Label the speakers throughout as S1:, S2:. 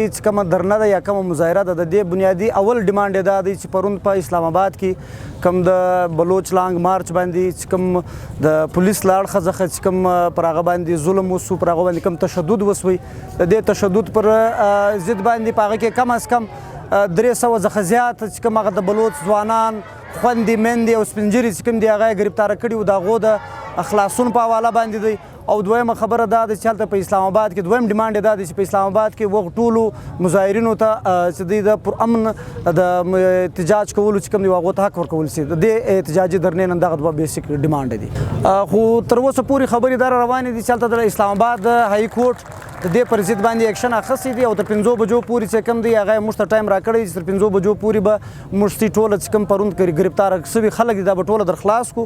S1: چې کومه درنه ده یا کومه مظاهره ده د دې بنیادي اول ډیمانډ دا دی چې پرون په اسلام آباد کې کوم د بلوچ لانګ مارچ باندې چې کوم د پولیس له اړخه څخه چې کوم پر هغه باندې ظلم وسو پر هغه باندې کوم تشدد وسوی د دې تشدد پر ضد باندې په هغه کې کم از کم 300 څخه زیات چې کوم هغه د بلوچ ځوانان خوندې میندې او سپین ږیري چې کوم دي هغه ګرفتاره کړي وو د هغو د خلاصون په حواله باندې دی او دویمه خبره دا ده چې هلته په اسلام آباد کې دویم ډیمانډ دا دی چې په اسلام آباد کې وغ ټولو مظاهرینو ته چې دوی د پرامن د احتجاج کولو چې کوم دی هغو ته حق ورکول سي د دې احتجاجي درنې نن دغه دوه بیسیک ډیمانډ دي خو تر اوسه پورې خبرې دا روانې دي چې هلته د اسلام آباد هائی کورټ د دې پر ضد باندې اکشن اخیستی دی او تر 5 بجو پورې چې کوم دی هغه موږ ته ټایم راکړی چې تر 5 بجو پورې به موږ ټوله چې کوم پروند ګرفتار شوي خلک دي دا به ټوله در خلاص کو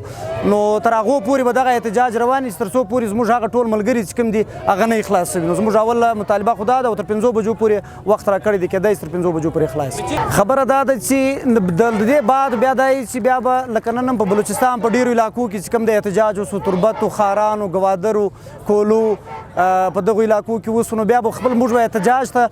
S1: نو تر هغو پورې به دغه احتجاج روان وي تر څو پورې زموږ هغه ټول ملګري چې کوم دي هغه نه خلاص شوي نو زموږ اوله مطالبه خو دا ده او تر 5 بجو پورې وخت راکړی دی کېدای تر 5 بجو پورې خلاص خبره دا ده چې د دې بعد بیا دا چې بیا به لکه نن په بلوچستان په ډیرو علاقو کې چې کوم د احتجاج وسو تربتو خارانو ګوادرو کولو په دغو علاقو کې اوس نو بیا به خپل موږ به احتجاج ته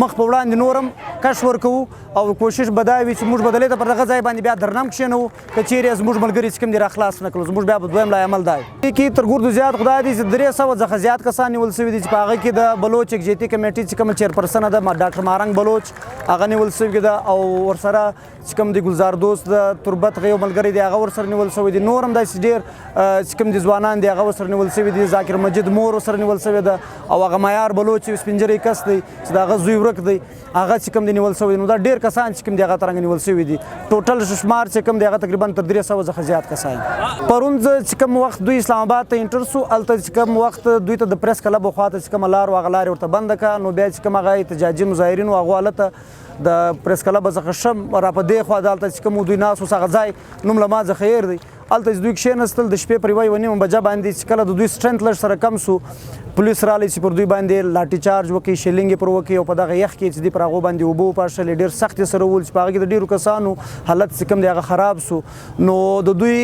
S1: مخ په وړاندې نورم کش ورکوو او کوشش به دا وي چې موږ به دلته پر دغه ځای باندې بیا درنم کښېنوو که چیرې زموږ ملګري چې کوم دي راخلاص نه کړو زموږ بیا به دویم لای عمل دا وي کې تر ګردو زیات خدای دي چې 300 څخه زیات کسان نیول شوي دي چې په هغه کې د بلوچ اکزیټي کمیټې چې کومه چیرپرسنه ده ډاکټر مارنګ بلوچ هغه نیول شوي ده او ورسره چې کوم د ګلزار دوست د تربت غيو ملګري دي هغه ورسره نیول شوی دي نور هم داسې ډېر چې کوم دي ځوانان دي هغه ورسره نیول شوي دي ذاکر مجید مور ورسره نیول شوی ده او هغه معیار بلوچ سپین ږیری کس دی چې د هغه زوی ورک دی هغه چې کوم دی نیول شوی نو دا ډېر کسان چې کوم دی هغه ترنګ نیول شوي دي ټوټل شمار چې کوم دی هغه تقریبا تر 300 څخه زیات کسان پرون چې کوم وخت دوی اسلام آباد ته انټر سو هلته چې کوم وخت دوی ته د پریس کلب خواته چې کومه لار وه هغه لارې ورته بنده کړه نو بیا چې کوم هغه احتجاجي مظاهرین وو هغو هلته د پریس کلب څخه شم را په دې خوا دلته چې کوم دوی ناست اوس هغه ځای نوم له ما څخه هیر دی هلته چې دوی کښېنستل د شپې پر 1:30 بجه باندې چې کله د دوی سټرنث لږ سره کم سو پولیس رالی چې پر دوی باندې لاټي چارج وکړي شیلینګ پر وکړي او په دغه یخ کې چې دوی پر هغو باندې اوبه وپاشلې ډېر سخت یې سره ول چې په هغه کې د ډېرو کسانو حالت چې کوم دی هغه خراب سو نو د دوی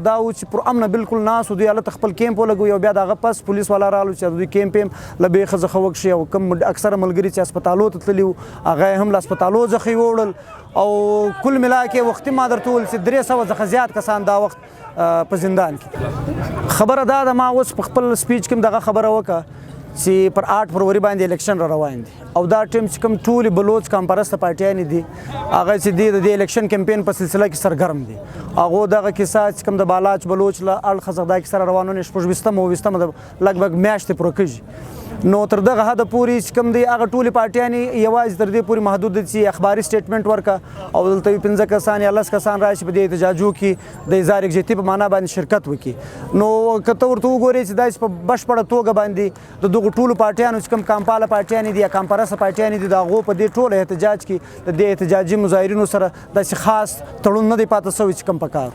S1: دا و چې پر امنه بالکل ناست دوی هلته خپل کیمپ ولګوي او بیا د هغه پس پولیس والا رالو چې دوی کیمپ یې له بیخه څخه وکشي او کوم اکثره ملګري چې هسپتالو ته تللي وو هغه یې هم له هسپتالو څخه یې ووړل او کل ملا کې وختي ما درته وویل چې 300 څخه زیات کسان دا وخت په زندان کې خبره دا ده ما اوس په خپل سپیچ کې دغه خبره وکړه چې پر 8 فروری باندې الیکشن را روان دي او دا ټیم چې کوم ټولې بلوچ کمپرسته پارټیانې دي هغه چې دي د الیکشن کمپین په سلسله کې سرګرم دي هغو دغه کیسه چې کوم د بالاچ بلوچ له اړخه څخه دا کیسه را روانونه شپږ ویشتمه د لږ میاشتې پوره کېږي نو تر دغه حده پورې چې کوم دی هغه ټولې پارټیانې یوازې تر دې پورې محدود دي چې اخباري سټیټمنټ ورکړه او دلته 15 کسان یا 10 کسان راشي په دې احتجاجو کې د اظهار یکجهتي په معنا باندې شرکت وکړي نو که ته ورته وګورې چې داسې په بشپړه توګه باندې د دغو ټولو پارټیانو چې کوم کامپاله پارټیانې دي یا کامپرسه پارټیانې دي د هغو په دې ټول احتجاج کې د دې احتجاجي مظاهرینو سره داسې خاص تړون نه دی پاته شوی چې کوم پکار